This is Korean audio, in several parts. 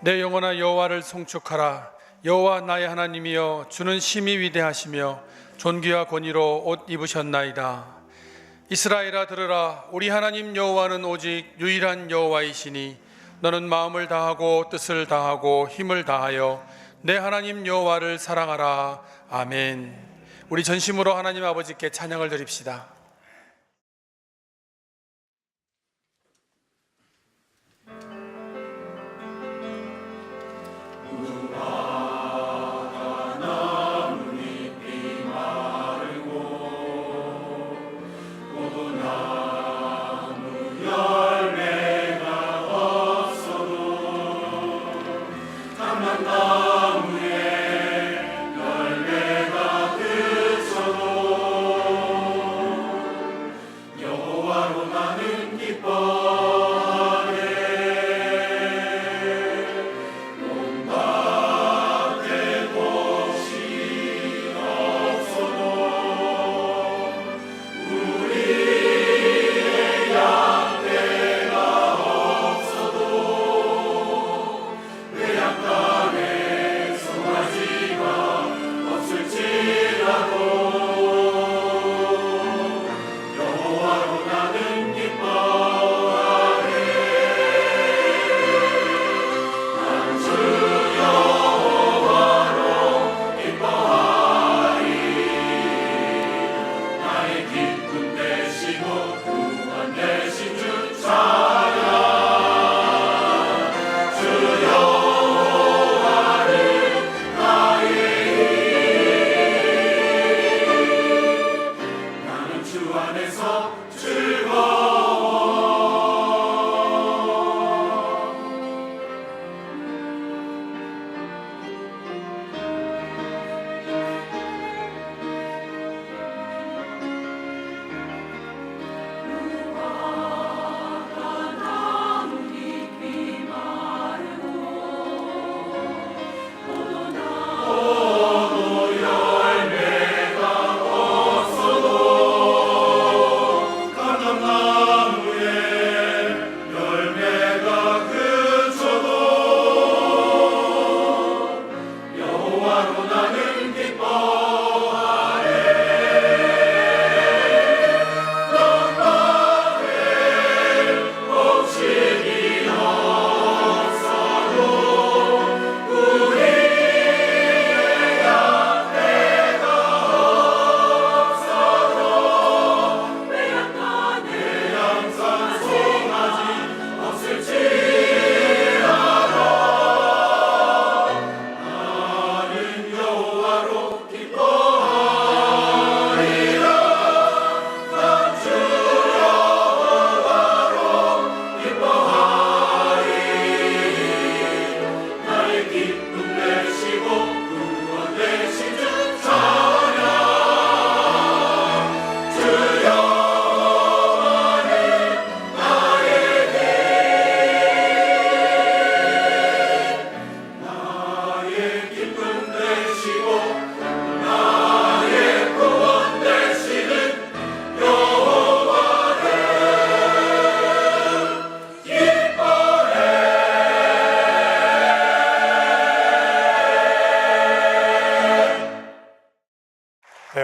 내 영혼아 여호와를 송축하라. 여호와 나의 하나님이여, 주는 심히 위대하시며 존귀와 권위로 옷 입으셨나이다. 이스라엘아 들으라. 우리 하나님 여호와는 오직 유일한 여호와이시니 너는 마음을 다하고 뜻을 다하고 힘을 다하여 내 하나님 여호와를 사랑하라. 아멘. 우리 전심으로 하나님 아버지께 찬양을 드립시다.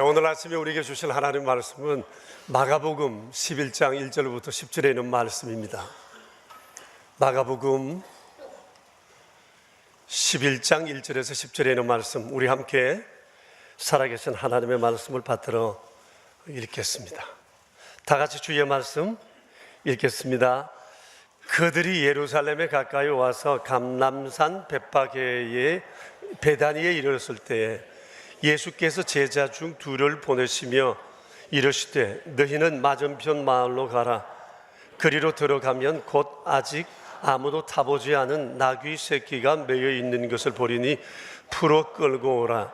오늘 아침에 우리에게 주실 하나님 말씀은 마가복음 11장 1절부터 10절에 있는 말씀입니다. 마가복음 11장 1절에서 10절에 있는 말씀, 우리 함께 살아계신 하나님의 말씀을 받들어 읽겠습니다. 다 같이 주의 말씀 읽겠습니다. 그들이 예루살렘에 가까이 와서 감람산 벳파게의 베다니에 이르렀을 때에 예수께서 제자 중 둘을 보내시며 이르시되 너희는 맞은편 마을로 가라. 그리로 들어가면 곧 아직 아무도 타보지 않은 나귀 새끼가 매여 있는 것을 보리니 풀어 끌고 오라.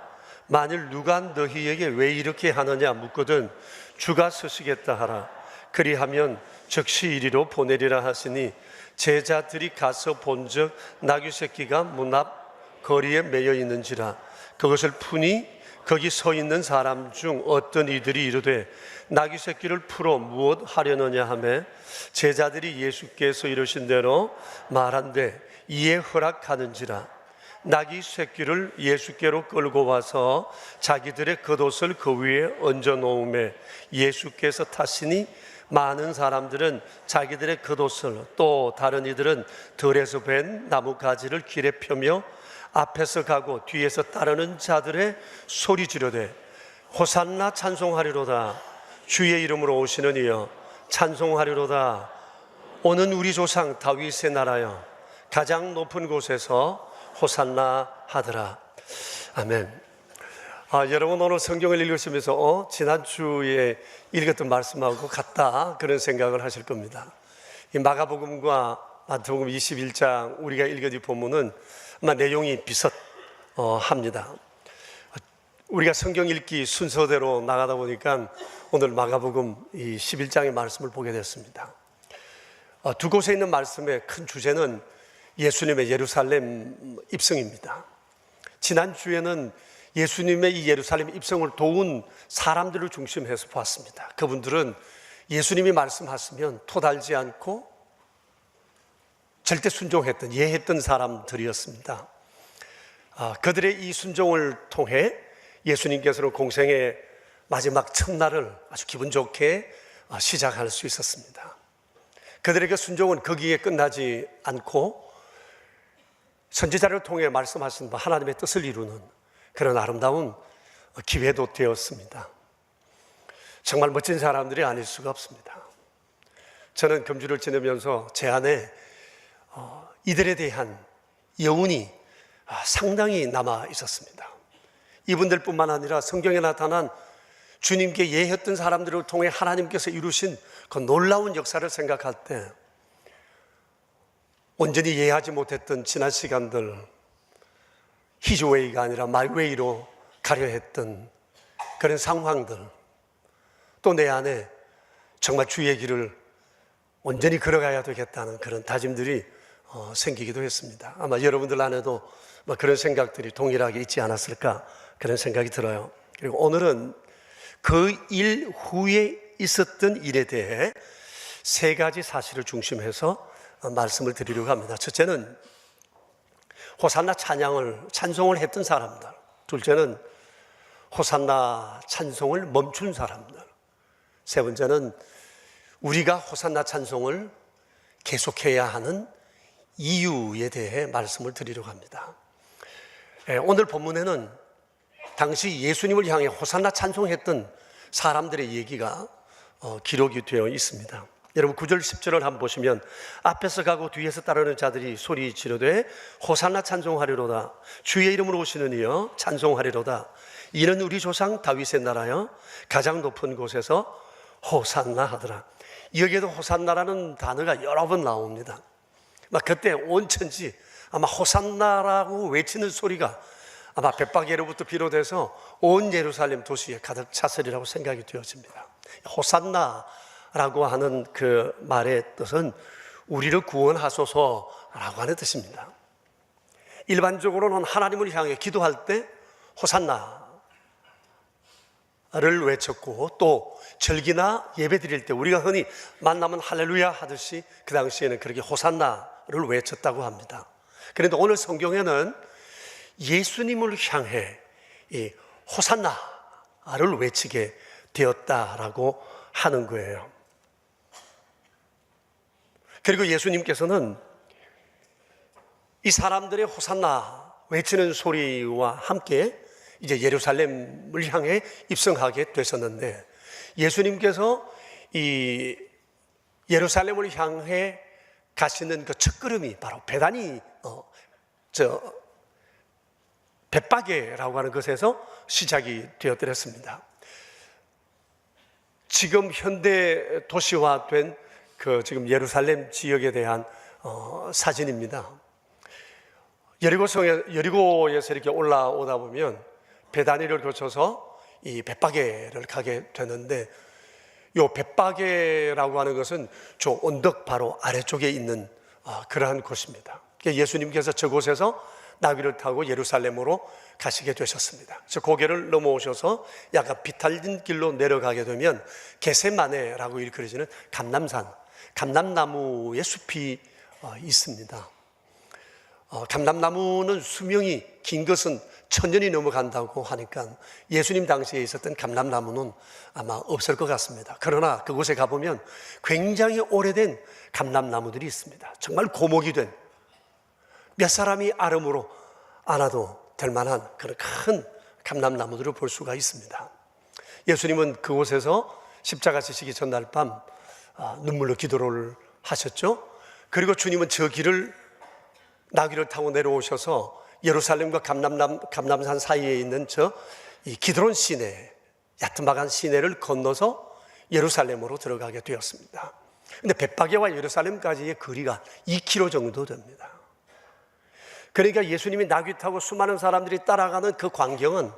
만일 누가 너희에게 왜 이렇게 하느냐 묻거든 주가 서시겠다 하라. 그리하면 즉시 이리로 보내리라 하시니 제자들이 가서 본즉 나귀 새끼가 문 앞 거리에 매여 있는지라. 그것을 푸니 거기 서 있는 사람 중 어떤 이들이 이르되 나귀 새끼를 풀어 무엇 하려느냐 하매 제자들이 예수께서 이르신 대로 말한대 이에 허락하는지라. 나귀 새끼를 예수께로 끌고 와서 자기들의 겉옷을 그 위에 얹어 놓음에 예수께서 타시니 많은 사람들은 자기들의 겉옷을, 또 다른 이들은 들에서 벤 나뭇가지를 길에 펴며 앞에서 가고 뒤에서 따르는 자들의 소리 지르되 호산나 찬송하리로다. 주의 이름으로 오시는 이여 찬송하리로다. 오는 우리 조상 다윗의 나라여 가장 높은 곳에서 호산나 하더라. 아멘. 여러분 오늘 성경을 읽으시면서 지난주에 읽었던 말씀하고 같다 그런 생각을 하실 겁니다. 이 마가복음과 마태복음 21장 우리가 읽은 이 본문은 아마 내용이 비슷합니다. 우리가 성경 읽기 순서대로 나가다 보니까 오늘 마가복음 이 11장의 말씀을 보게 됐습니다. 두 곳에 있는 말씀의 큰 주제는 예수님의 예루살렘 입성입니다. 지난주에는 예수님의 이 예루살렘 입성을 도운 사람들을 중심해서 보았습니다. 그분들은 예수님이 말씀하시면 토달지 않고 절대 순종했던, 예했던 사람들이었습니다. 그들의 이 순종을 통해 예수님께서는 공생의 마지막 첫날을 아주 기분 좋게 시작할 수 있었습니다. 그들의 그 순종은 거기에 끝나지 않고 선지자를 통해 말씀하신 하나님의 뜻을 이루는 그런 아름다운 기회도 되었습니다. 정말 멋진 사람들이 아닐 수가 없습니다. 저는 금주를 지내면서 제 안에 이들에 대한 여운이 상당히 남아 있었습니다. 이분들뿐만 아니라 성경에 나타난 주님께 예했던 사람들을 통해 하나님께서 이루신 그 놀라운 역사를 생각할 때 온전히 이해하지 못했던 지난 시간들, 히즈웨이가 아니라 마이웨이로 가려 했던 그런 상황들, 또 내 안에 정말 주의 길을 온전히 걸어가야 되겠다는 그런 다짐들이 생기기도 했습니다. 아마 여러분들 안에도 그런 생각들이 동일하게 있지 않았을까 그런 생각이 들어요. 그리고 오늘은 그 일 후에 있었던 일에 대해 세 가지 사실을 중심해서 말씀을 드리려고 합니다. 첫째는 호산나 찬송을 했던 사람들. 둘째는 호산나 찬송을 멈춘 사람들. 세 번째는 우리가 호산나 찬송을 계속해야 하는 이유에 대해 말씀을 드리려고 합니다. 오늘 본문에는 당시 예수님을 향해 호산나 찬송했던 사람들의 얘기가 기록이 되어 있습니다. 여러분 9절 10절을 한번 보시면 앞에서 가고 뒤에서 따르는 자들이 소리 지르되 호산나 찬송하리로다. 주의 이름으로 오시는 이여 찬송하리로다. 이는 우리 조상 다윗의 나라여 가장 높은 곳에서 호산나 하더라. 여기에도 호산나라는 단어가 여러 번 나옵니다. 그때 온 천지 아마 호산나라고 외치는 소리가 아마 벳바게로부터 비롯해서 온 예루살렘 도시에 가득 찼으리라고 생각이 되어집니다. 호산나라고 하는 그 말의 뜻은 우리를 구원하소서라고 하는 뜻입니다. 일반적으로는 하나님을 향해 기도할 때 호산나를 외쳤고, 또 절기나 예배 드릴 때 우리가 흔히 만나면 할렐루야 하듯이 그 당시에는 그렇게 호산나를 외쳤다고 합니다. 그런데 오늘 성경에는 예수님을 향해 이 호산나를 외치게 되었다라고 하는 거예요. 그리고 예수님께서는 이 사람들의 호산나 외치는 소리와 함께 이제 예루살렘을 향해 입성하게 되셨는데, 예수님께서 이 예루살렘을 향해 가시는 그 첫걸음이 바로 베다니 벳바게라고 하는 것에서 시작이 되었더랬습니다. 지금 현대 도시화된 그 지금 예루살렘 지역에 대한 사진입니다. 여리고에서 이렇게 올라오다 보면 베다니를 거쳐서 이 벳바게를 가게 되는데, 이 벳바게라고 하는 것은 저 언덕 바로 아래쪽에 있는 그러한 곳입니다. 예수님께서 저곳에서 나귀를 타고 예루살렘으로 가시게 되셨습니다. 저 고개를 넘어오셔서 약간 비탈진 길로 내려가게 되면 게세마네라고 일컬어지는 감람산, 감람나무의 숲이 있습니다. 감람나무는 수명이 긴 것은 1000년이 넘어간다고 하니까 예수님 당시에 있었던 감람나무는 아마 없을 것 같습니다. 그러나 그곳에 가보면 굉장히 오래된 감람나무들이 있습니다. 정말 고목이 된, 몇 사람이 아름으로 안아도 될 만한 그런 큰 감람나무들을 볼 수가 있습니다. 예수님은 그곳에서 십자가 지시기 전날 밤 눈물로 기도를 하셨죠. 그리고 주님은 저 길을 나귀를 타고 내려오셔서 예루살렘과 감람산 사이에 있는 이 기드론 시내, 야트막한 시내를 건너서 예루살렘으로 들어가게 되었습니다. 근데 벳바게와 예루살렘까지의 거리가 2km 정도 됩니다. 그러니까 예수님이 나귀 타고 수많은 사람들이 따라가는 그 광경은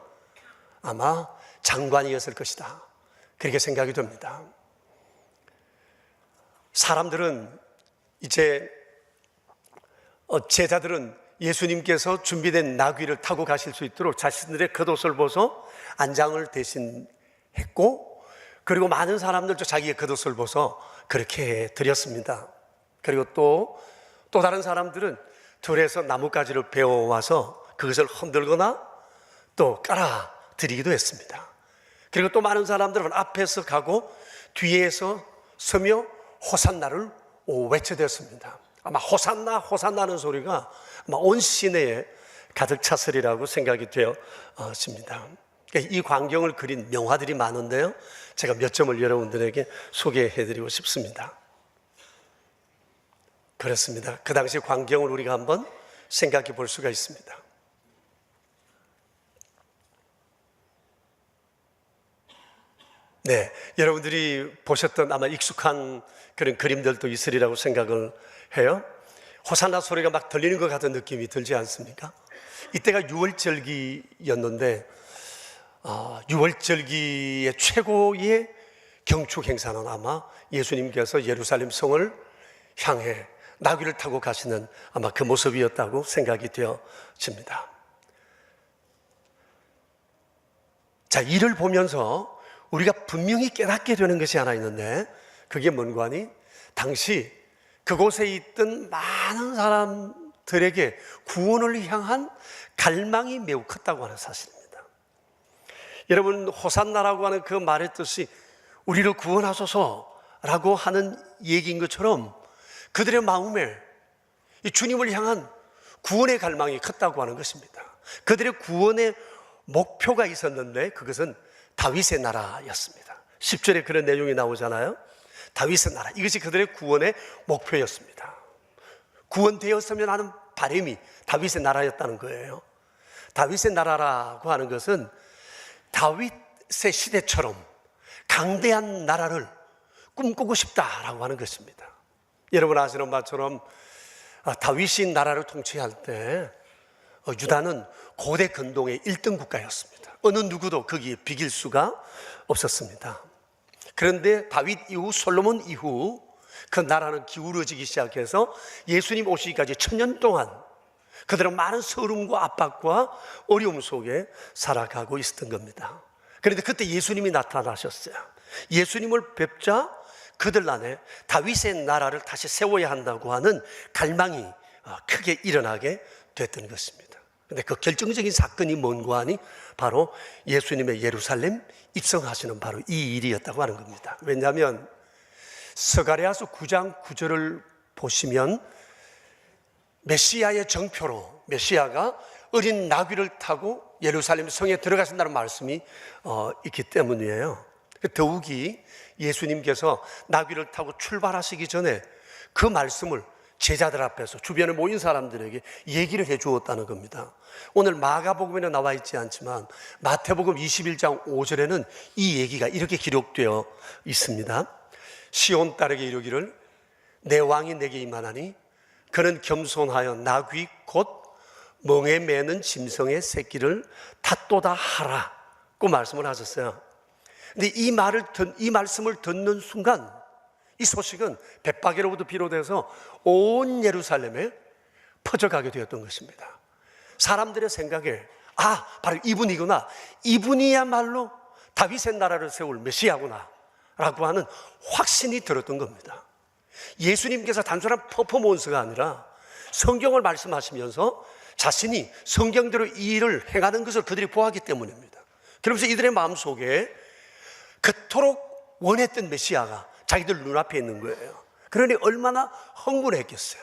아마 장관이었을 것이다, 그렇게 생각이 됩니다. 사람들은 이제 제자들은 예수님께서 준비된 나귀를 타고 가실 수 있도록 자신들의 겉옷을 벗어 안장을 대신했고, 그리고 많은 사람들도 자기의 겉옷을 벗어 그렇게 드렸습니다. 그리고 또 다른 사람들은 들에서 나뭇가지를 베어와서 그것을 흔들거나 또 깔아 드리기도 했습니다. 그리고 또 많은 사람들은 앞에서 가고 뒤에서 서며 호산나를 외쳐댔습니다. 아마 호산나 호산나는 소리가 아마 온 시내에 가득 찼으리라고 생각이 되어집니다. 이 광경을 그린 명화들이 많은데요, 제가 몇 점을 여러분들에게 소개해드리고 싶습니다. 그렇습니다. 그 당시 광경을 우리가 한번 생각해 볼 수가 있습니다. 네, 여러분들이 보셨던 아마 익숙한 그런 그림들도 있으리라고 생각을 해요. 호산나 소리가 막 들리는 것 같은 느낌이 들지 않습니까? 이때가 유월절기였는데 6월절기의 최고의 경축 행사는 아마 예수님께서 예루살렘 성을 향해 나귀를 타고 가시는 아마 그 모습이었다고 생각이 되어집니다. 자, 이를 보면서 우리가 분명히 깨닫게 되는 것이 하나 있는데, 그게 뭔가 하니 당시 그곳에 있던 많은 사람들에게 구원을 향한 갈망이 매우 컸다고 하는 사실입니다. 여러분, 호산나라고 하는 그 말의 뜻이 우리를 구원하소서라고 하는 얘기인 것처럼 그들의 마음에 이 주님을 향한 구원의 갈망이 컸다고 하는 것입니다. 그들의 구원의 목표가 있었는데 그것은 다윗의 나라였습니다. 10절에 그런 내용이 나오잖아요. 다윗의 나라, 이것이 그들의 구원의 목표였습니다. 구원되었으면 하는 바람이 다윗의 나라였다는 거예요. 다윗의 나라라고 하는 것은 다윗의 시대처럼 강대한 나라를 꿈꾸고 싶다라고 하는 것입니다. 여러분 아시는 바처럼 다윗이 나라를 통치할 때 유다는 고대 근동의 1등 국가였습니다. 어느 누구도 거기에 비길 수가 없었습니다. 그런데 다윗 이후, 솔로몬 이후 그 나라는 기울어지기 시작해서 예수님 오시기까지 1000년 동안 그들은 많은 서름과 압박과 어려움 속에 살아가고 있었던 겁니다. 그런데 그때 예수님이 나타나셨어요. 예수님을 뵙자 그들 안에 다윗의 나라를 다시 세워야 한다고 하는 갈망이 크게 일어나게 됐던 것입니다. 그런데 그 결정적인 사건이 뭔가 하니 바로 예수님의 예루살렘 입성하시는 바로 이 일이었다고 하는 겁니다. 왜냐하면 스가랴서 9장 9절을 보시면 메시아의 정표로 메시아가 어린 나귀를 타고 예루살렘 성에 들어가신다는 말씀이 있기 때문이에요. 더욱이 예수님께서 나귀를 타고 출발하시기 전에 그 말씀을 제자들 앞에서 주변에 모인 사람들에게 얘기를 해 주었다는 겁니다. 오늘 마가복음에는 나와 있지 않지만 마태복음 21장 5절에는 이 얘기가 이렇게 기록되어 있습니다. 시온 딸에게 이르기를 내 왕이 내게 임하나니 그는 겸손하여 나귀 곧 멍에 매는 짐승의 새끼를 탓도다 하라고 말씀을 하셨어요. 근데 이 말씀을 듣는 순간 이 소식은 벳바게로부터 비롯해서 온 예루살렘에 퍼져가게 되었던 것입니다. 사람들의 생각에 바로 이분이구나, 이분이야말로 다윗의 나라를 세울 메시아구나 라고 하는 확신이 들었던 겁니다. 예수님께서 단순한 퍼포먼스가 아니라 성경을 말씀하시면서 자신이 성경대로 이 일을 행하는 것을 그들이 보았기 때문입니다. 그러면서 이들의 마음속에 그토록 원했던 메시아가 자기들 눈앞에 있는 거예요. 그러니 얼마나 흥분했겠어요.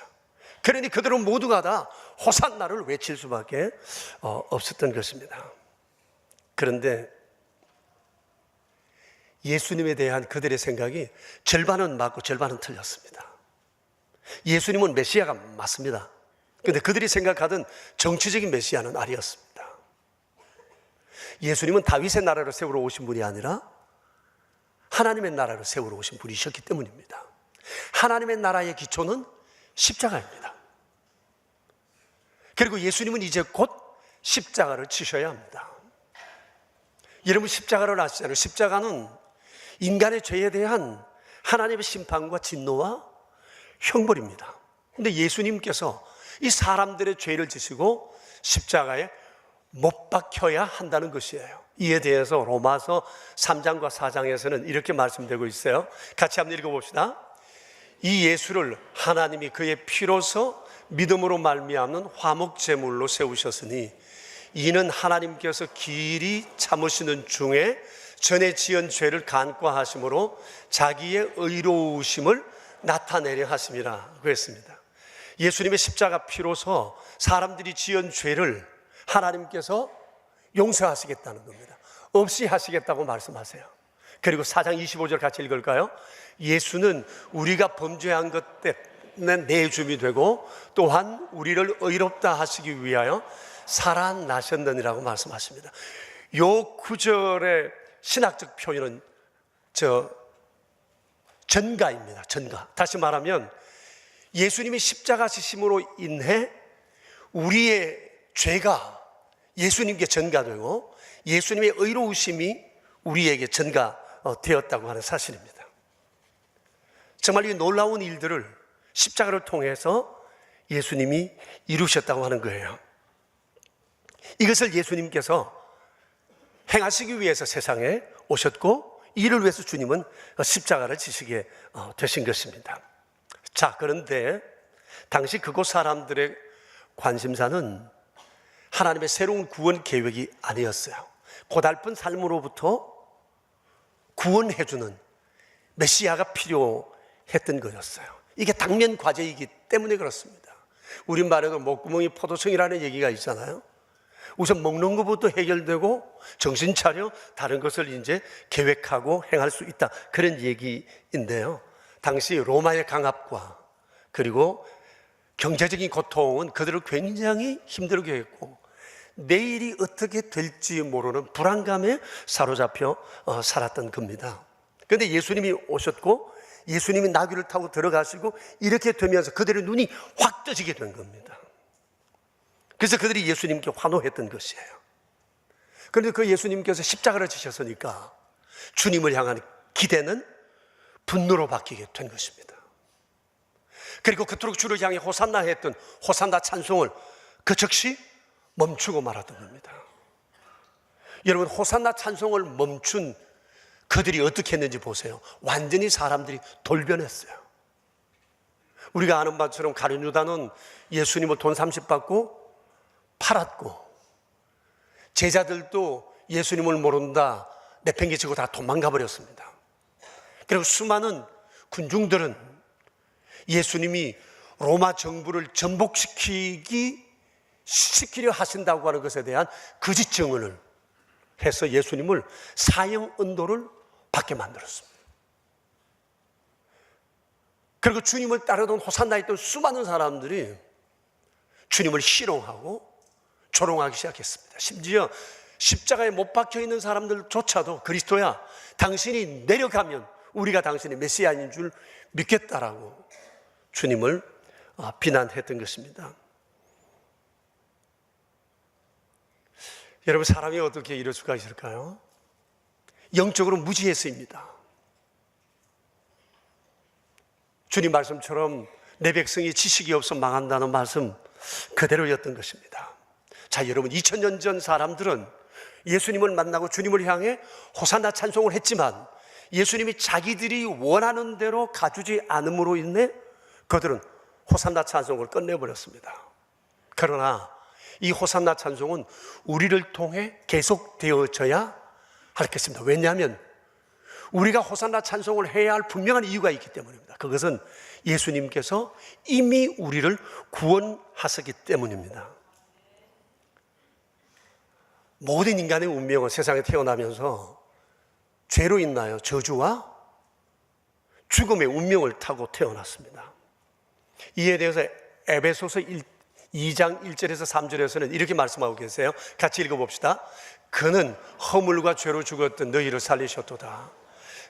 그러니 그들은 모두가 다 호산나를 외칠 수밖에 없었던 것입니다. 그런데 예수님에 대한 그들의 생각이 절반은 맞고 절반은 틀렸습니다. 예수님은 메시아가 맞습니다. 그런데 그들이 생각하던 정치적인 메시아는 아니었습니다. 예수님은 다윗의 나라를 세우러 오신 분이 아니라 하나님의 나라를 세우러 오신 분이셨기 때문입니다. 하나님의 나라의 기초는 십자가입니다. 그리고 예수님은 이제 곧 십자가를 지셔야 합니다. 여러분 십자가를 아시잖아요. 십자가는 인간의 죄에 대한 하나님의 심판과 진노와 형벌입니다. 그런데 예수님께서 이 사람들의 죄를 지시고 십자가에 못 박혀야 한다는 것이에요. 이에 대해서 로마서 3장과 4장에서는 이렇게 말씀되고 있어요. 같이 한번 읽어봅시다. 이 예수를 하나님이 그의 피로서 믿음으로 말미암는 화목제물로 세우셨으니 이는 하나님께서 길이 참으시는 중에 전에 지은 죄를 간과하심으로 자기의 의로우심을 나타내려 하심이라 그랬습니다. 예수님의 십자가 피로서 사람들이 지은 죄를 하나님께서 용서하시겠다는 겁니다. 없이 하시겠다고 말씀하세요. 그리고 4장 25절 같이 읽을까요? 예수는 우리가 범죄한 것 때문에 내줌이 되고 또한 우리를 의롭다 하시기 위하여 살아나셨느니라고 말씀하십니다. 요 구절의 신학적 표현은 전가입니다. 전가. 다시 말하면 예수님이 십자가 지심으로 인해 우리의 죄가 예수님께 전가되고 예수님의 의로우심이 우리에게 전가되었다고 하는 사실입니다. 정말 이 놀라운 일들을 십자가를 통해서 예수님이 이루셨다고 하는 거예요. 이것을 예수님께서 행하시기 위해서 세상에 오셨고 이를 위해서 주님은 십자가를 지시게 되신 것입니다. 자, 그런데 당시 그곳 사람들의 관심사는 하나님의 새로운 구원 계획이 아니었어요. 고달픈 삶으로부터 구원해주는 메시아가 필요했던 거였어요. 이게 당면 과제이기 때문에 그렇습니다. 우리말에도 목구멍이 포도청이라는 얘기가 있잖아요. 우선 먹는 것부터 해결되고 정신 차려 다른 것을 이제 계획하고 행할 수 있다, 그런 얘기인데요. 당시 로마의 강압과 그리고 경제적인 고통은 그들을 굉장히 힘들게 했고 내일이 어떻게 될지 모르는 불안감에 사로잡혀 살았던 겁니다. 그런데 예수님이 오셨고 예수님이 나귀를 타고 들어가시고 이렇게 되면서 그들의 눈이 확 떠지게 된 겁니다. 그래서 그들이 예수님께 환호했던 것이에요. 그런데 그 예수님께서 십자가를 지셨으니까 주님을 향한 기대는 분노로 바뀌게 된 것입니다. 그리고 그토록 주를 향해 호산나 했던 호산나 찬송을 그 즉시 멈추고 말았던 겁니다. 여러분, 호산나 찬송을 멈춘 그들이 어떻게 했는지 보세요. 완전히 사람들이 돌변했어요. 우리가 아는 바처럼 가룟 유다는 예수님을 돈 30 받고 팔았고 제자들도 예수님을 모른다 내팽개치고 다 도망가 버렸습니다. 그리고 수많은 군중들은 예수님이 로마 정부를 전복시키려 하신다고 하는 것에 대한 거짓 증언을 해서 예수님을 사형 언도를 받게 만들었습니다. 그리고 주님을 따르던 호산나 있던 수많은 사람들이 주님을 희롱하고 조롱하기 시작했습니다. 심지어 십자가에 못 박혀 있는 사람들조차도 그리스도야, 당신이 내려가면 우리가 당신의 메시아인 줄 믿겠다라고 주님을 비난했던 것입니다. 여러분, 사람이 어떻게 이럴 수가 있을까요? 영적으로 무지해서입니다. 주님 말씀처럼 내 백성이 지식이 없어 망한다는 말씀 그대로였던 것입니다. 자, 여러분, 2000년 전 사람들은 예수님을 만나고 주님을 향해 호산나 찬송을 했지만 예수님이 자기들이 원하는 대로 가주지 않음으로 인해 그들은 호산나 찬송을 끝내버렸습니다. 그러나 이 호산나 찬송은 우리를 통해 계속되어져야 하겠습니다. 왜냐하면 우리가 호산나 찬송을 해야 할 분명한 이유가 있기 때문입니다. 그것은 예수님께서 이미 우리를 구원하셨기 때문입니다. 모든 인간의 운명은 세상에 태어나면서 죄로 인하여 저주와 죽음의 운명을 타고 태어났습니다. 이에 대해서 에베소서 2장 1절에서 3절에서는 이렇게 말씀하고 계세요. 같이 읽어봅시다. 그는 허물과 죄로 죽었던 너희를 살리셨도다.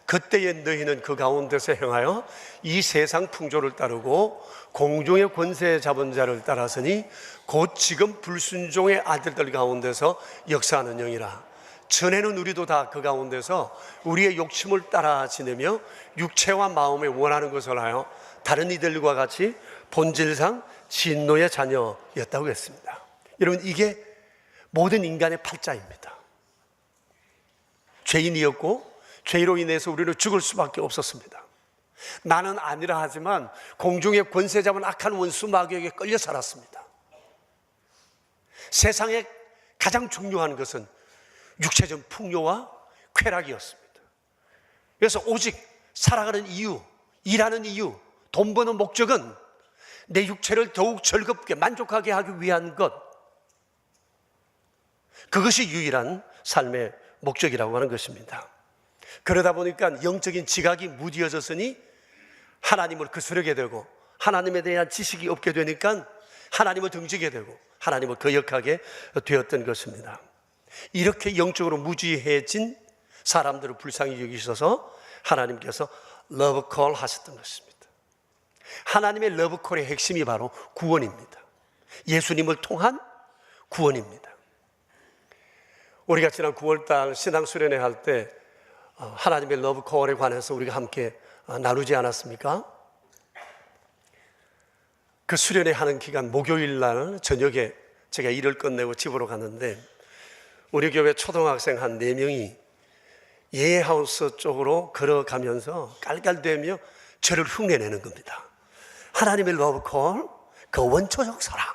그때의 너희는 그 가운데서 행하여 이 세상 풍조를 따르고 공중의 권세 잡은 자를 따라서니 곧 지금 불순종의 아들들 가운데서 역사하는 영이라. 전에는 우리도 다 그 가운데서 우리의 욕심을 따라 지내며 육체와 마음에 원하는 것을 하여 다른 이들과 같이 본질상 진노의 자녀였다고 했습니다. 여러분, 이게 모든 인간의 팔자입니다. 죄인이었고 죄로 인해서 우리는 죽을 수밖에 없었습니다. 나는 아니라 하지만 공중의 권세 잡은 악한 원수 마귀에게 끌려 살았습니다. 세상에 가장 중요한 것은 육체적 풍요와 쾌락이었습니다. 그래서 오직 살아가는 이유, 일하는 이유, 돈 버는 목적은 내 육체를 더욱 즐겁게 만족하게 하기 위한 것, 그것이 유일한 삶의 목적이라고 하는 것입니다. 그러다 보니까 영적인 지각이 무디어졌으니 하나님을 거스르게 되고 하나님에 대한 지식이 없게 되니까 하나님을 등지게 되고 하나님을 거역하게 되었던 것입니다. 이렇게 영적으로 무지해진 사람들을 불쌍히 여기셔서 하나님께서 러브콜 하셨던 것입니다. 하나님의 러브콜의 핵심이 바로 구원입니다. 예수님을 통한 구원입니다. 우리가 지난 9월달 신앙수련회 할 때 하나님의 러브콜에 관해서 우리가 함께 나누지 않았습니까? 그 수련회 하는 기간 목요일 날 저녁에 제가 일을 끝내고 집으로 갔는데 우리 교회 초등학생 한 4명이 예하우스 쪽으로 걸어가면서 깔깔대며 저를 흉내내는 겁니다. 하나님의 러브콜, 그 원초적 사랑.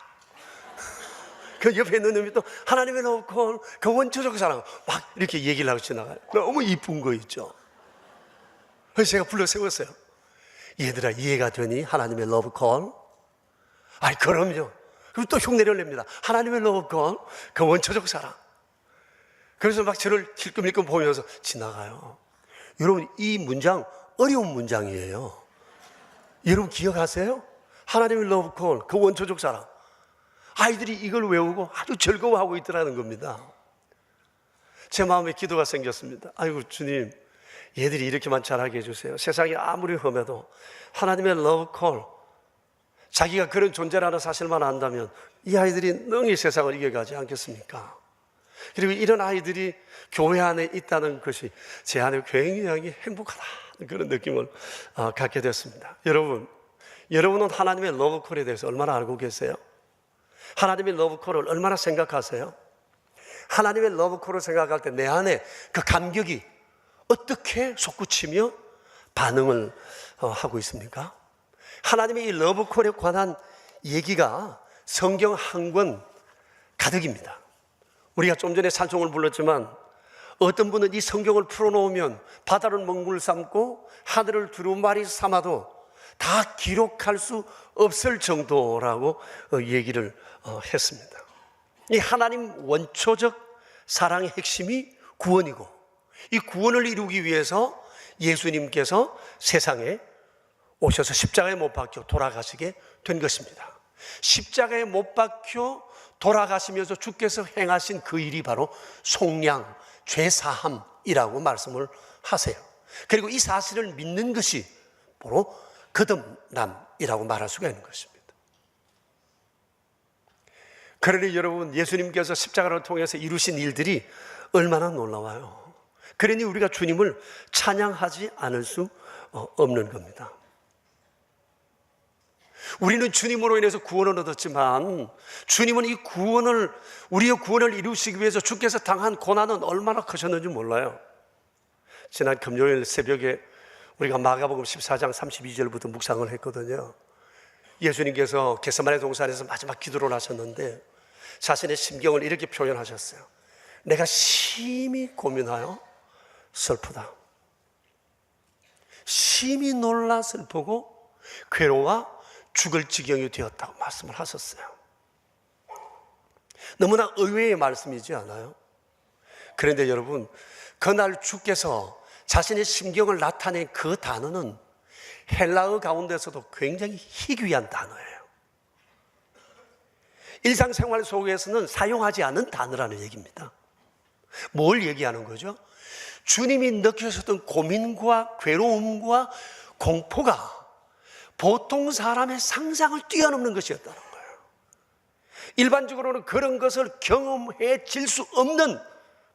그 옆에 있는 놈이 또 하나님의 러브콜, 그 원초적 사랑. 막 이렇게 얘기를 하고 지나가요. 너무 이쁜 거 있죠. 그래서 제가 불러 세웠어요. 얘들아, 이해가 되니? 하나님의 러브콜? 아이, 그럼요. 그리고 또 흉내를 냅니다. 하나님의 러브콜, 그 원초적 사랑. 그래서 막 저를 힐끔힐끔 보면서 지나가요. 여러분, 이 문장 어려운 문장이에요. 여러분 기억하세요? 하나님의 러브콜, 그 원초적 사랑. 아이들이 이걸 외우고 아주 즐거워하고 있더라는 겁니다. 제 마음에 기도가 생겼습니다. 아이고 주님, 얘들이 이렇게만 잘하게 해주세요. 세상이 아무리 험해도 하나님의 러브콜, 자기가 그런 존재라는 사실만 안다면 이 아이들이 능히 세상을 이겨가지 않겠습니까? 그리고 이런 아이들이 교회 안에 있다는 것이 제 안에 굉장히 행복하다, 그런 느낌을 갖게 됐습니다. 여러분은 하나님의 러브콜에 대해서 얼마나 알고 계세요? 하나님의 러브콜을 얼마나 생각하세요? 하나님의 러브콜을 생각할 때 내 안에 그 감격이 어떻게 솟구치며 반응을 하고 있습니까? 하나님의 이 러브콜에 관한 얘기가 성경 한 권 가득입니다. 우리가 좀 전에 찬송을 불렀지만 어떤 분은 이 성경을 풀어놓으면 바다를 먹물 삼고 하늘을 두루마리 삼아도 다 기록할 수 없을 정도라고 얘기를 했습니다. 이 하나님 원초적 사랑의 핵심이 구원이고, 이 구원을 이루기 위해서 예수님께서 세상에 오셔서 십자가에 못 박혀 돌아가시게 된 것입니다. 십자가에 못 박혀 돌아가시면서 주께서 행하신 그 일이 바로 속량, 죄사함이라고 말씀을 하세요. 그리고 이 사실을 믿는 것이 바로 거듭남이라고 말할 수가 있는 것입니다. 그러니 여러분, 예수님께서 십자가를 통해서 이루신 일들이 얼마나 놀라워요. 그러니 우리가 주님을 찬양하지 않을 수 없는 겁니다. 우리는 주님으로 인해서 구원을 얻었지만 주님은 이 구원을, 우리의 구원을 이루시기 위해서 주께서 당한 고난은 얼마나 크셨는지 몰라요. 지난 금요일 새벽에 우리가 마가복음 14장 32절부터 묵상을 했거든요. 예수님께서 겟세마네 동산에서 마지막 기도를 하셨는데 자신의 심경을 이렇게 표현하셨어요. 내가 심히 고민하여 슬프다. 심히 놀라 슬프고 괴로워 죽을 지경이 되었다고 말씀을 하셨어요. 너무나 의외의 말씀이지 않아요? 그런데 여러분, 그날 주께서 자신의 심경을 나타낸 그 단어는 헬라어 가운데서도 굉장히 희귀한 단어예요. 일상생활 속에서는 사용하지 않은 단어라는 얘기입니다. 뭘 얘기하는 거죠? 주님이 느끼셨던 고민과 괴로움과 공포가 보통 사람의 상상을 뛰어넘는 것이었다는 거예요. 일반적으로는 그런 것을 경험해 질 수 없는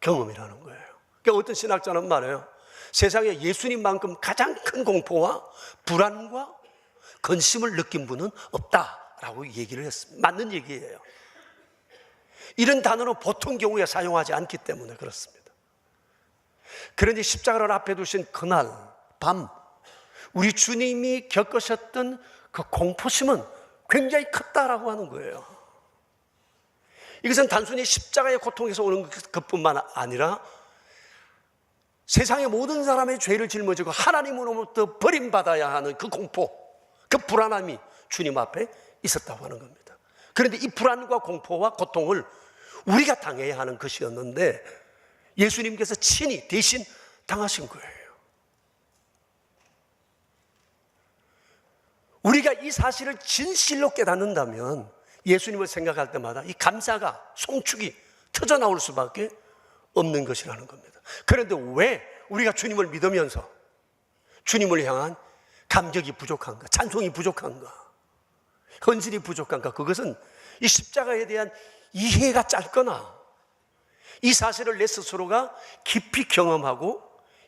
경험이라는 거예요. 그러니까 어떤 신학자는 말해요. 세상에 예수님만큼 가장 큰 공포와 불안과 근심을 느낀 분은 없다라고 얘기를 했습니다. 맞는 얘기예요. 이런 단어는 보통 경우에 사용하지 않기 때문에 그렇습니다. 그런데 십자가를 앞에 두신 그날 밤 우리 주님이 겪으셨던 그 공포심은 굉장히 컸다라고 하는 거예요. 이것은 단순히 십자가의 고통에서 오는 것뿐만 아니라 세상의 모든 사람의 죄를 짊어지고 하나님으로부터 버림받아야 하는 그 공포, 그 불안함이 주님 앞에 있었다고 하는 겁니다. 그런데 이 불안과 공포와 고통을 우리가 당해야 하는 것이었는데 예수님께서 친히 대신 당하신 거예요. 우리가 이 사실을 진실로 깨닫는다면 예수님을 생각할 때마다 이 감사가, 송축이 터져나올 수밖에 없는 것이라는 겁니다. 그런데 왜 우리가 주님을 믿으면서 주님을 향한 감격이 부족한가, 찬송이 부족한가, 헌신이 부족한가? 그것은 이 십자가에 대한 이해가 짧거나 이 사실을 내 스스로가 깊이 경험하고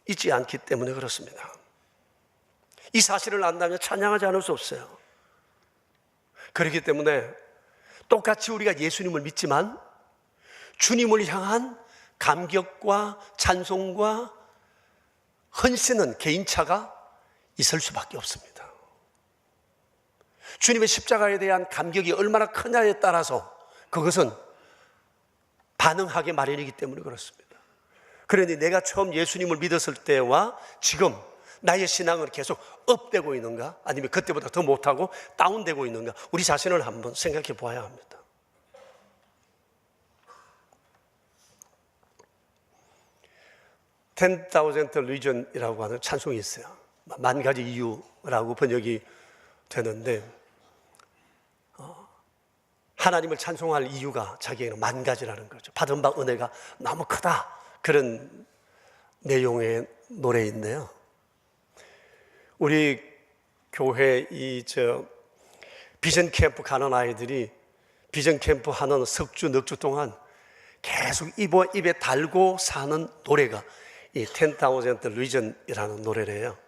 있지 않기 때문에 그렇습니다. 이 사실을 안다면 찬양하지 않을 수 없어요. 그렇기 때문에 똑같이 우리가 예수님을 믿지만 주님을 향한 감격과 찬송과 헌신은 개인차가 있을 수밖에 없습니다. 주님의 십자가에 대한 감격이 얼마나 크냐에 따라서 그것은 반응하게 마련이기 때문에 그렇습니다. 그런데 내가 처음 예수님을 믿었을 때와 지금 나의 신앙은 계속 업되고 있는가? 아니면 그때보다 더 못하고 다운되고 있는가? 우리 자신을 한번 생각해 보아야 합니다. (10,000 reason이라고 하는 찬송이 있어요. 10,000가지 이유라고 번역이 되는데 하나님을 찬송할 이유가 자기에게는 10,000가지라는 거죠. 받은 바 은혜가 너무 크다, 그런 내용의 노래인데요. 우리 교회 비전 캠프 가는 아이들이 비전 캠프 하는 석주, 넉주 동안 계속 입에 달고 사는 노래가 이 10,000 reason이라는 노래래요.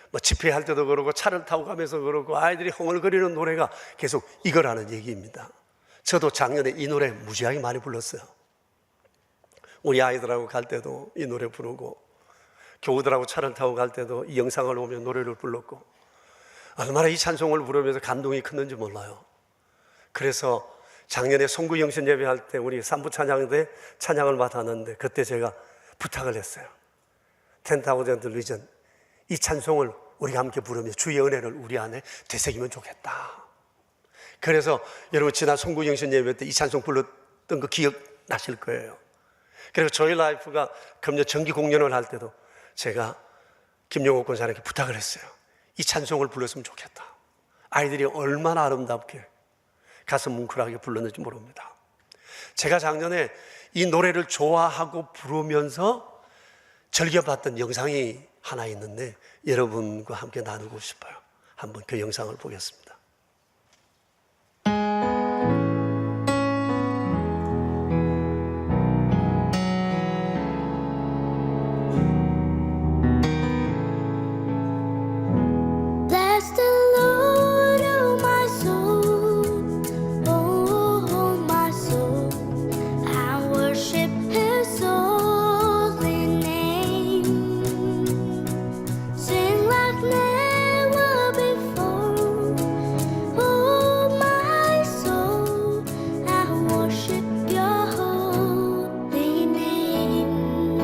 뭐 집회할 때도 그러고 차를 타고 가면서 그러고 아이들이 흥얼거리는 노래가 계속 이거라는 얘기입니다. 저도 작년에 이 노래 무지하게 많이 불렀어요. 우리 아이들하고 갈 때도 이 노래 부르고 교우들하고 차를 타고 갈 때도 이 영상을 보며 노래를 불렀고 얼마나 이 찬송을 부르면서 감동이 컸는지 몰라요. 그래서 작년에 송구 영신 예배할 때 우리 산부 찬양대 찬양을 맡았는데 그때 제가 부탁을 했어요. 10,000 reason, 이 찬송을 우리가 함께 부르며 주의 은혜를 우리 안에 되새기면 좋겠다. 그래서 여러분 지난 송구 영신 예배 때 이 찬송 불렀던 거 기억나실 거예요. 그리고 저희 라이프가 금년 정기 공연을 할 때도 제가 김용옥 권사님께 부탁을 했어요. 이 찬송을 불렀으면 좋겠다. 아이들이 얼마나 아름답게 가슴 뭉클하게 불렀는지 모릅니다. 제가 작년에 이 노래를 좋아하고 부르면서 즐겨봤던 영상이 하나 있는데 여러분과 함께 나누고 싶어요. 한번 그 영상을 보겠습니다. Bless the Lord, oh my soul, oh my soul, I worship His holy name. Sing like never before, worship your holy name.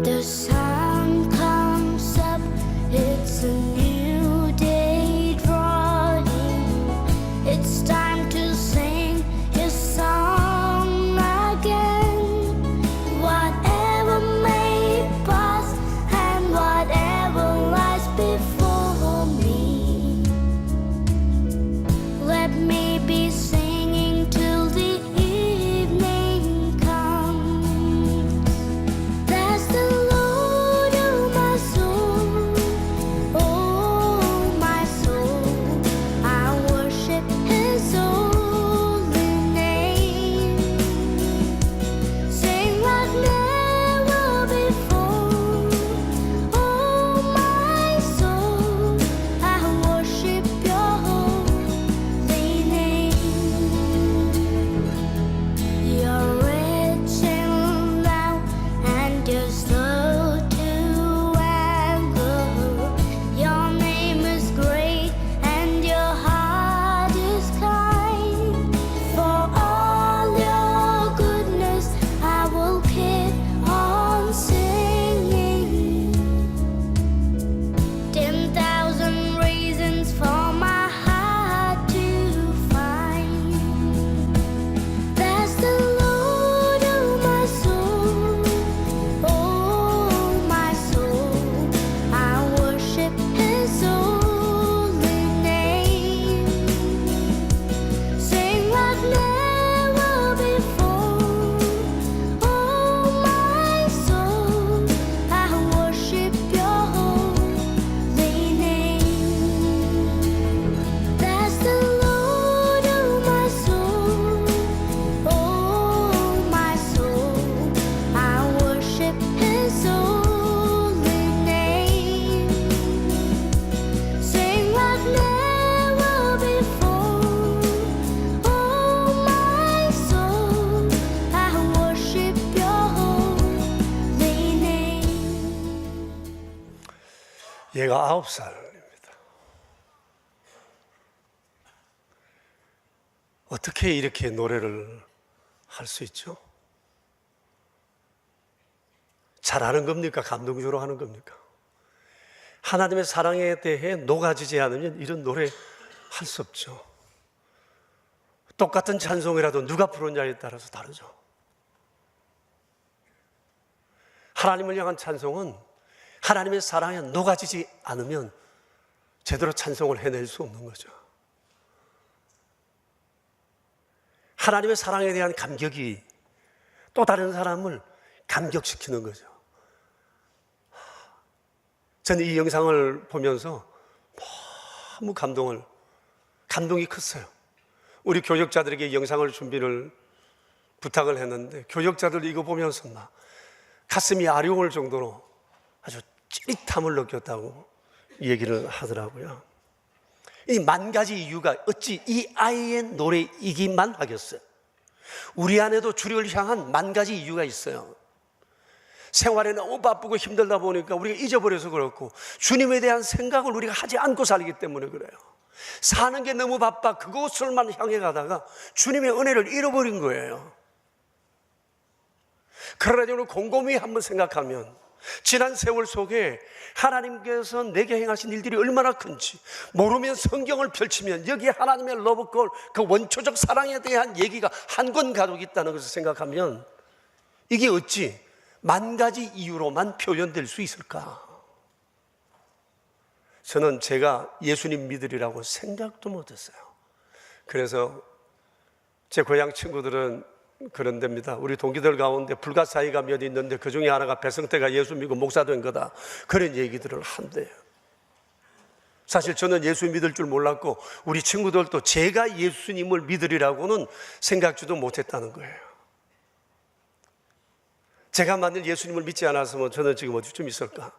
The sun comes up, it's a new day drawing. It's time to sing his song again. Whatever may pass and whatever lies before me, let me be singing till the evening comes. Bless the Lord, oh my soul, oh my soul. I worship His holy name. Sing like never before, oh my soul. I worship your holy name. You're rich in love and you're slow to anger. Your name is great and your heart is kind. For all your goodness, I will keep on singing. 10,000 reasons for my heart to find. Bless the Lord, oh my soul, oh my soul. I worship His holy name. Sing like never before, oh my soul. I worship your holy name. Bless the Lord, oh my soul, oh my soul. I worship His holy name. Sing like never before, oh my soul. I worship your holy name. 얘가 9살입니다. 어떻게 이렇게 노래를 할 수 있죠? 잘하는 겁니까? 감동적으로 하는 겁니까? 하나님의 사랑에 대해 녹아지지 않으면 이런 노래 할 수 없죠. 똑같은 찬송이라도 누가 부르냐에 따라서 다르죠. 하나님을 향한 찬송은 하나님의 사랑에 녹아지지 않으면 제대로 찬송을 해낼 수 없는 거죠. 하나님의 사랑에 대한 감격이 또 다른 사람을 감격시키는 거죠. 저는 이 영상을 보면서 너무 감동이 컸어요. 우리 교역자들에게 이 영상을 준비를 부탁을 했는데 교역자들 이거 보면서 막 가슴이 아려울 정도로 아주 찌릿함을 느꼈다고 얘기를 하더라고요. 이 만 가지 이유가 어찌 이 아이의 노래이기만 하겠어요. 우리 안에도 주를 향한 만 가지 이유가 있어요. 생활에 너무 바쁘고 힘들다 보니까 우리가 잊어버려서 그렇고 주님에 대한 생각을 우리가 하지 않고 살기 때문에 그래요. 사는 게 너무 바빠 그곳을만 향해 가다가 주님의 은혜를 잃어버린 거예요. 그러나 오늘 곰곰이 한번 생각하면 지난 세월 속에 하나님께서 내게 행하신 일들이 얼마나 큰지 모르면 성경을 펼치면 여기에 하나님의 러브콜 그 원초적 사랑에 대한 얘기가 한 권 가득 있다는 것을 생각하면 이게 어찌 만 가지 이유로만 표현될 수 있을까? 저는 제가 예수님 믿으리라고 생각도 못했어요. 그래서 제 고향 친구들은 그런 데입니다. 우리 동기들 가운데 불가사의가 몇 있는데 그 중에 하나가 배성태가 예수 믿고 목사 된 거다, 그런 얘기들을 한대요. 사실 저는 예수 믿을 줄 몰랐고 우리 친구들도 제가 예수님을 믿으리라고는 생각지도 못했다는 거예요. 제가 만일 예수님을 믿지 않았으면 저는 지금 어디쯤 있을까?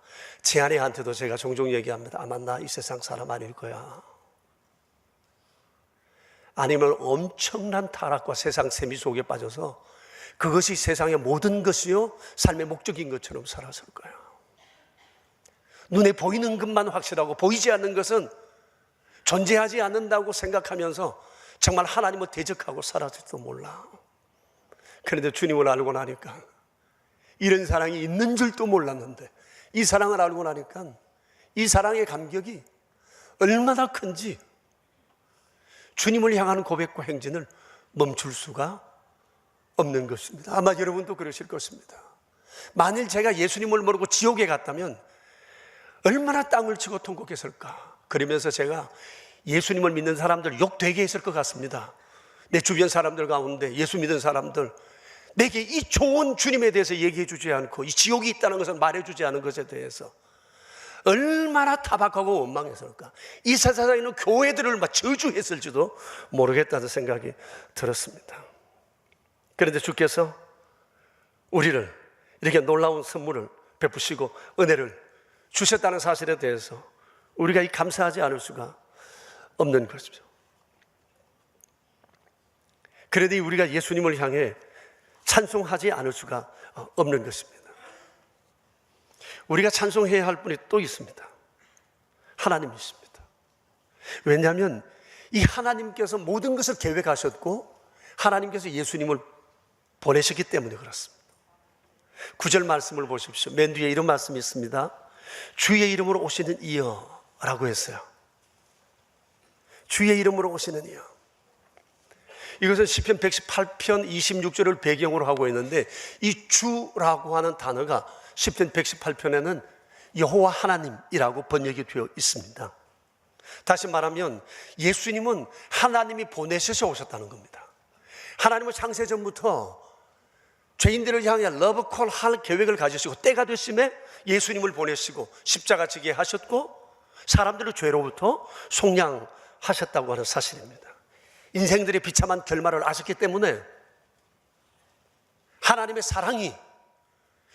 제 아내한테도 제가 종종 얘기합니다. 아마 나 이 세상 사람 아닐 거야. 아니면 엄청난 타락과 세상 세미 속에 빠져서 그것이 세상의 모든 것이요 삶의 목적인 것처럼 살았을 거예요. 눈에 보이는 것만 확실하고 보이지 않는 것은 존재하지 않는다고 생각하면서 정말 하나님을 대적하고 살았을지도 몰라. 그런데 주님을 알고 나니까 이런 사랑이 있는 줄도 몰랐는데 이 사랑을 알고 나니까 이 사랑의 감격이 얼마나 큰지 주님을 향하는 고백과 행진을 멈출 수가 없는 것입니다. 아마 여러분도 그러실 것입니다. 만일 제가 예수님을 모르고 지옥에 갔다면 얼마나 땅을 치고 통곡했을까. 그러면서 제가 예수님을 믿는 사람들 욕되게 했을 것 같습니다. 내 주변 사람들 가운데 예수 믿는 사람들, 내게 이 좋은 주님에 대해서 얘기해 주지 않고 이 지옥이 있다는 것을 말해주지 않은 것에 대해서 얼마나 타박하고 원망했을까. 이 세상에 있는 교회들을 막 저주했을지도 모르겠다는 생각이 들었습니다. 그런데 주께서 우리를 이렇게 놀라운 선물을 베푸시고 은혜를 주셨다는 사실에 대해서 우리가 이 감사하지 않을 수가 없는 것이죠. 그런데 우리가 예수님을 향해 찬송하지 않을 수가 없는 것입니다. 우리가 찬송해야 할 분이 또 있습니다. 하나님이십니다. 왜냐하면 이 하나님께서 모든 것을 계획하셨고 하나님께서 예수님을 보내셨기 때문에 그렇습니다. 9절 말씀을 보십시오. 맨 뒤에 이런 말씀이 있습니다. 주의 이름으로 오시는 이여 라고 했어요. 주의 이름으로 오시는 이여. 이것은 시편 118편 26절을 배경으로 하고 있는데 이 주라고 하는 단어가 시편 118편에는 여호와 하나님이라고 번역이 되어 있습니다. 다시 말하면 예수님은 하나님이 보내셔서 오셨다는 겁니다. 하나님은 창세전부터 죄인들을 향해 러브콜 할 계획을 가지시고 때가 되심에 예수님을 보내시고 십자가 지게 하셨고 사람들의 죄로부터 속량하셨다고 하는 사실입니다. 인생들의 비참한 결말을 아셨기 때문에 하나님의 사랑이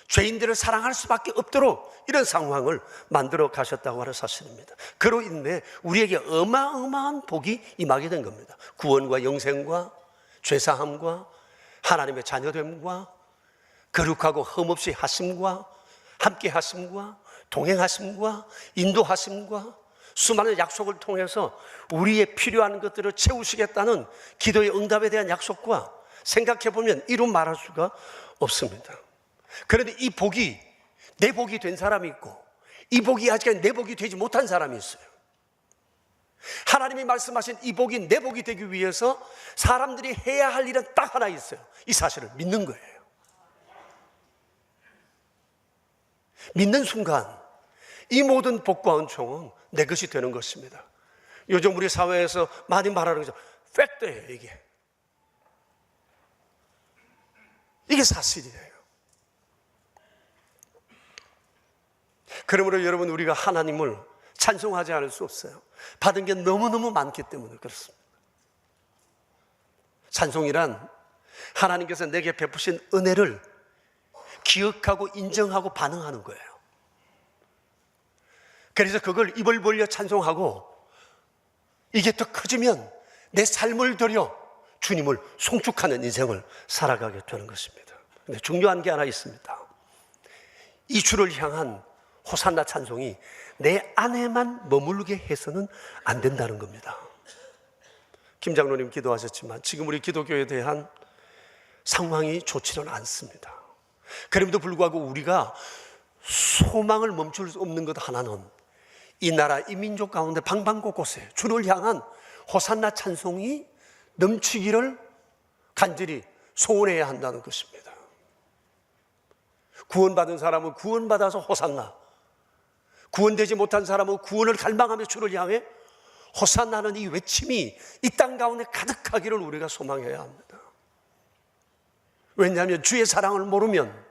죄인들을 사랑할 수밖에 없도록 이런 상황을 만들어 가셨다고 하는 사실입니다. 그로 인해 우리에게 어마어마한 복이 임하게 된 겁니다. 구원과 영생과 죄사함과 하나님의 자녀됨과 거룩하고 흠없이 하심과 함께 하심과 동행하심과 인도하심과 수많은 약속을 통해서 우리의 필요한 것들을 채우시겠다는 기도의 응답에 대한 약속과 생각해보면 이루 말할 수가 없습니다. 그런데 이 복이 내 복이 된 사람이 있고 이 복이 아직까지 내 복이 되지 못한 사람이 있어요. 하나님이 말씀하신 이 복이 내 복이 되기 위해서 사람들이 해야 할 일은 딱 하나 있어요. 이 사실을 믿는 거예요. 믿는 순간 이 모든 복과 은총은 내 것이 되는 것입니다. 요즘 우리 사회에서 많이 말하는 거죠. 팩트예요. 이게 사실이에요. 그러므로 여러분, 우리가 하나님을 찬송하지 않을 수 없어요. 받은 게 너무너무 많기 때문에 그렇습니다. 찬송이란 하나님께서 내게 베푸신 은혜를 기억하고 인정하고 반응하는 거예요. 그래서 그걸 입을 벌려 찬송하고 이게 더 커지면 내 삶을 들여 주님을 송축하는 인생을 살아가게 되는 것입니다. 근데 중요한 게 하나 있습니다. 이 주를 향한 호산나 찬송이 내 안에만 머물게 해서는 안 된다는 겁니다. 김 장로님 기도하셨지만 지금 우리 기독교에 대한 상황이 좋지는 않습니다. 그럼에도 불구하고 우리가 소망을 멈출 수 없는 것 하나는 이 나라, 이 민족 가운데 방방곳곳에 주를 향한 호산나 찬송이 넘치기를 간절히 소원해야 한다는 것입니다. 구원받은 사람은 구원받아서 호산나, 구원되지 못한 사람은 구원을 갈망하며 주를 향해 호산나는 이 외침이 이 땅 가운데 가득하기를 우리가 소망해야 합니다. 왜냐하면 주의 사랑을 모르면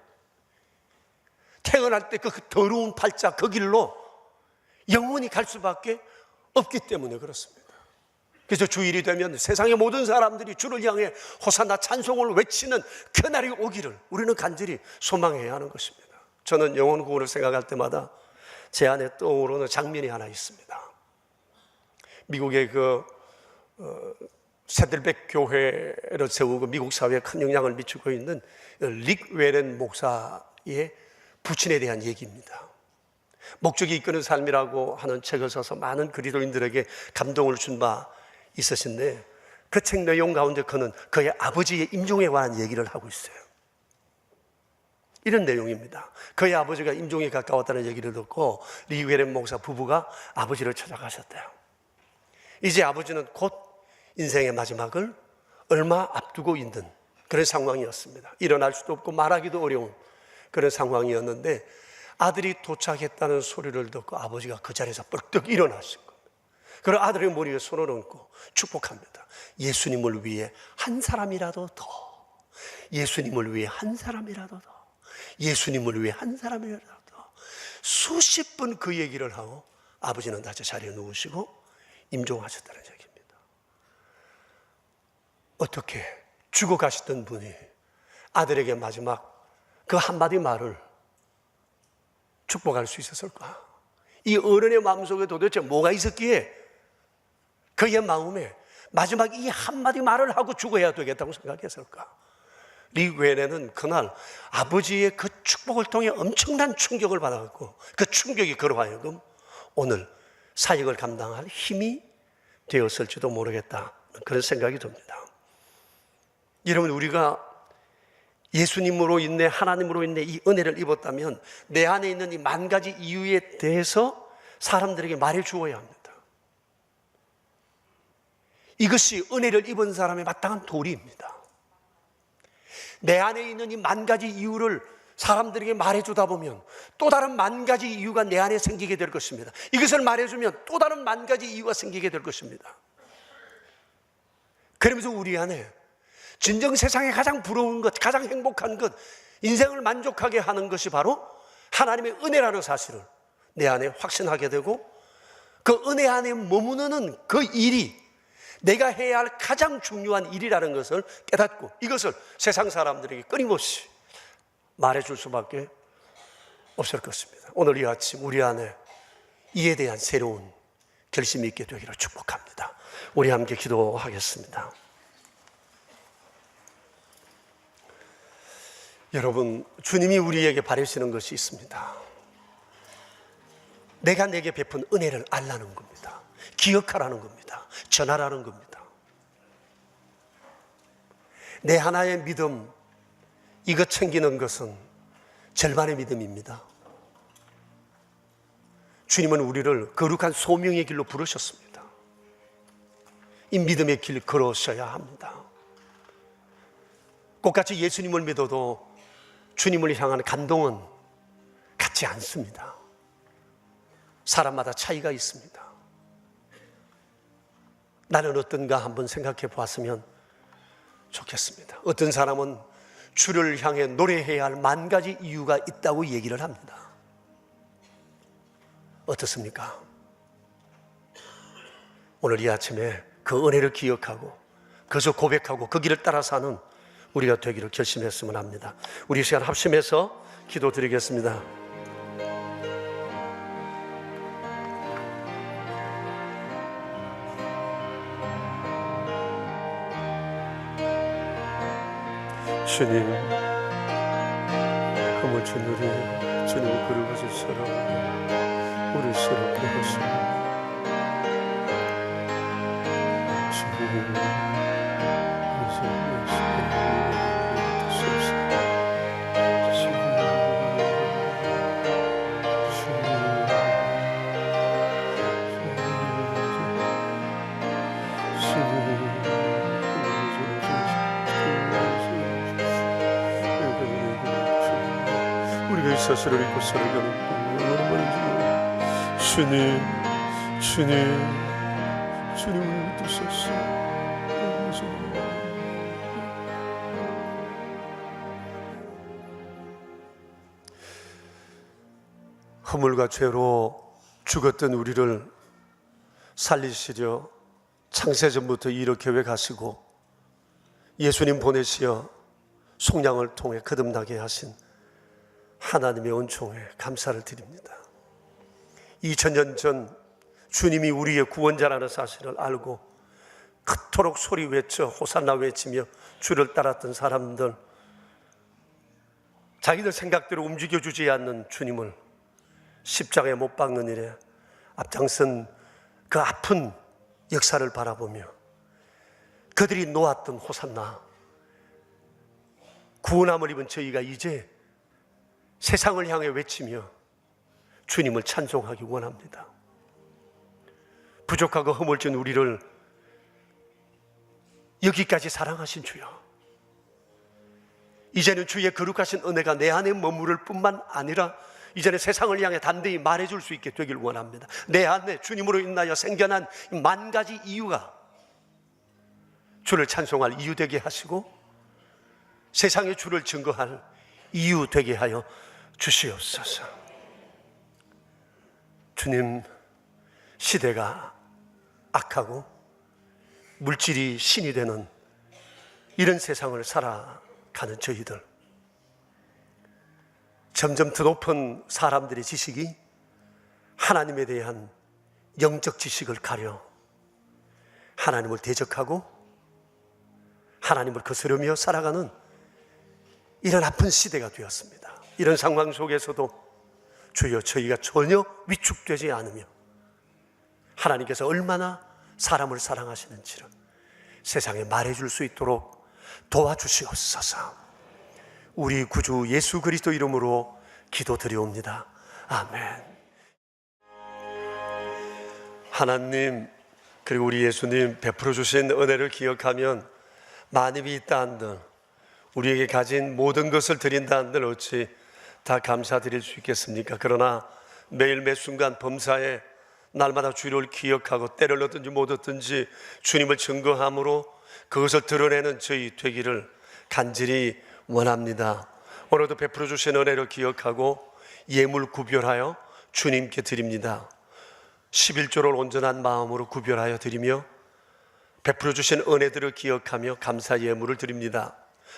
태어날 때 그 더러운 팔자 그 길로 영원히 갈 수밖에 없기 때문에 그렇습니다. 그래서 주일이 되면 세상의 모든 사람들이 주를 향해 호산나 찬송을 외치는 그날이 오기를 우리는 간절히 소망해야 하는 것입니다. 저는 영혼 구원을 생각할 때마다 제 안에 떠오르는 장면이 하나 있습니다. 미국의 세들백 교회를 세우고 미국 사회에 큰 영향을 미치고 있는 릭 웨렌 목사의 부친에 대한 얘기입니다. 목적이 이끄는 삶이라고 하는 책을 써서 많은 그리스도인들에게 감동을 준 바 있으신데 그 책 내용 가운데 그는 그의 아버지의 임종에 관한 얘기를 하고 있어요. 이런 내용입니다. 그의 아버지가 임종에 가까웠다는 얘기를 듣고 리웨렌 목사 부부가 아버지를 찾아가셨대요. 이제 아버지는 곧 인생의 마지막을 얼마 앞두고 있는 그런 상황이었습니다. 일어날 수도 없고 말하기도 어려운 그런 상황이었는데 아들이 도착했다는 소리를 듣고 아버지가 그 자리에서 벌떡 일어나신 겁니다. 그리고 아들의 머리에 손을 얹고 축복합니다. 예수님을 위해 한 사람이라도 더, 예수님을 위해 한 사람이라도 더, 예수님을 위해 한 사람이라도 더. 수십 번 그 얘기를 하고 아버지는 다시 자리에 누우시고 임종하셨다는 얘기입니다. 어떻게 죽어가시던 분이 아들에게 마지막 그 한마디 말을 축복할 수 있었을까? 이 어른의 마음속에 도대체 뭐가 있었기에 그의 마음에 마지막 이 한마디 말을 하고 죽어야 되겠다고 생각했을까? 리웨렌은 그날 아버지의 그 축복을 통해 엄청난 충격을 받았고 그 충격이 그로 하여금 오늘 사역을 감당할 힘이 되었을지도 모르겠다, 그런 생각이 듭니다. 여러분, 우리가 예수님으로 인해, 하나님으로 인해 이 은혜를 입었다면 내 안에 있는 이 만 가지 이유에 대해서 사람들에게 말해 주어야 합니다. 이것이 은혜를 입은 사람의 마땅한 도리입니다. 내 안에 있는 이 만 가지 이유를 사람들에게 말해주다 보면 또 다른 만 가지 이유가 내 안에 생기게 될 것입니다. 이것을 말해주면 또 다른 만 가지 이유가 생기게 될 것입니다. 그러면서 우리 안에 진정 세상에 가장 부러운 것, 가장 행복한 것, 인생을 만족하게 하는 것이 바로 하나님의 은혜라는 사실을 내 안에 확신하게 되고 그 은혜 안에 머무르는 그 일이 내가 해야 할 가장 중요한 일이라는 것을 깨닫고 이것을 세상 사람들에게 끊임없이 말해줄 수밖에 없을 것입니다. 오늘 이 아침 우리 안에 이에 대한 새로운 결심이 있게 되기를 축복합니다. 우리 함께 기도하겠습니다. 여러분, 주님이 우리에게 바라시는 것이 있습니다. 내가 내게 베푼 은혜를 알라는 겁니다. 기억하라는 겁니다. 전하라는 겁니다. 내 하나의 믿음, 이거 챙기는 것은 절반의 믿음입니다. 주님은 우리를 거룩한 소명의 길로 부르셨습니다. 이 믿음의 길 걸으셔야 합니다. 똑같이 예수님을 믿어도 주님을 향한 감동은 같지 않습니다. 사람마다 차이가 있습니다. 나는 어떤가 한번 생각해 보았으면 좋겠습니다. 어떤 사람은 주를 향해 노래해야 할 만 가지 이유가 있다고 얘기를 합니다. 어떻습니까? 오늘 이 아침에 그 은혜를 기억하고 그것을 고백하고 그 길을 따라 사는 우리가 되기를 결심했으면 합니다. 우리 시간 합심해서 기도드리겠습니다. 주님, 한물 주님이 주님을 거룩하신 사랑 우리 새롭게 하시고 주님 사실을 잊고 살아가는 주님, 주님을 믿으소서. 허물과 죄로 죽었던 우리를 살리시려 창세전부터 이를 계획하시고 예수님 보내시어 속량을 통해 거듭나게 하신 하나님의 은총에 감사를 드립니다. 2000년 전 주님이 우리의 구원자라는 사실을 알고 그토록 소리 외쳐 호산나 외치며 주를 따랐던 사람들, 자기들 생각대로 움직여주지 않는 주님을 십자가에 못 박는 일에 앞장선 그 아픈 역사를 바라보며 그들이 놓았던 호산나, 구원함을 입은 저희가 이제 세상을 향해 외치며 주님을 찬송하기 원합니다. 부족하고 허물진 우리를 여기까지 사랑하신 주여, 이제는 주의 거룩하신 은혜가 내 안에 머무를 뿐만 아니라 이제는 세상을 향해 담대히 말해줄 수 있게 되길 원합니다. 내 안에 주님으로 인하여 생겨난 만 가지 이유가 주를 찬송할 이유 되게 하시고 세상에 주를 증거할 이유 되게 하여 주시옵소서. 주님, 시대가 악하고 물질이 신이 되는 이런 세상을 살아가는 저희들, 점점 더 높은 사람들의 지식이 하나님에 대한 영적 지식을 가려 하나님을 대적하고 하나님을 거스르며 살아가는 이런 아픈 시대가 되었습니다. 이런 상황 속에서도 주여, 저희가 전혀 위축되지 않으며 하나님께서 얼마나 사람을 사랑하시는지를 세상에 말해줄 수 있도록 도와주시옵소서. 우리 구주 예수 그리스도 이름으로 기도드리옵니다. 아멘. 하나님, 그리고 우리 예수님 베풀어 주신 은혜를 기억하면 만입이 있다 한들, 우리에게 가진 모든 것을 드린다 한들 어찌 다 감사드릴 수 있겠습니까? 그러나 매일 매 순간 범사에 날마다 주를 기억하고 때를 얻든지 못 얻든지 주님을 증거함으로 그것을 드러내는 저희 되기를 간절히 원합니다. 오늘도 베풀어 주신 은혜를 기억하고 예물 구별하여 주님께 드립니다. 11조를 온전한 마음으로 구별하여 드리며 베풀어 주신 은혜들을 기억하며 감사 예물을 드립니다.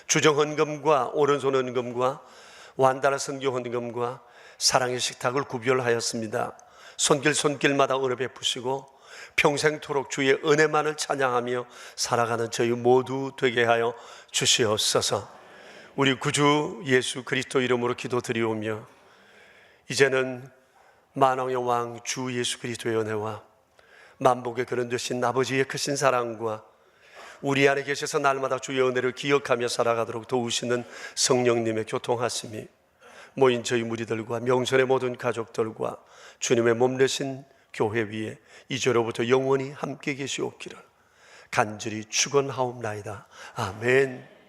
주정 헌금과 오른손 헌금과 완달아 선교 헌금과 사랑의 식탁을 구별하였습니다. 손길마다 은혜 베푸시고 평생토록 주의 은혜만을 찬양하며 살아가는 저희 모두 되게 하여 주시옵소서. 우리 구주 예수 그리스도 이름으로 기도드리오며 이제는 만왕의 왕 주 예수 그리스도의 은혜와 만복의 근원 되신 아버지의 크신 사랑과 우리 안에 계셔서 날마다 주의 은혜를 기억하며 살아가도록 도우시는 성령님의 교통하심이 모인 저희 무리들과 명선의 모든 가족들과 주님의 몸 되신 교회 위에 이제로부터 영원히 함께 계시옵기를 간절히 축원하옵나이다. 아멘.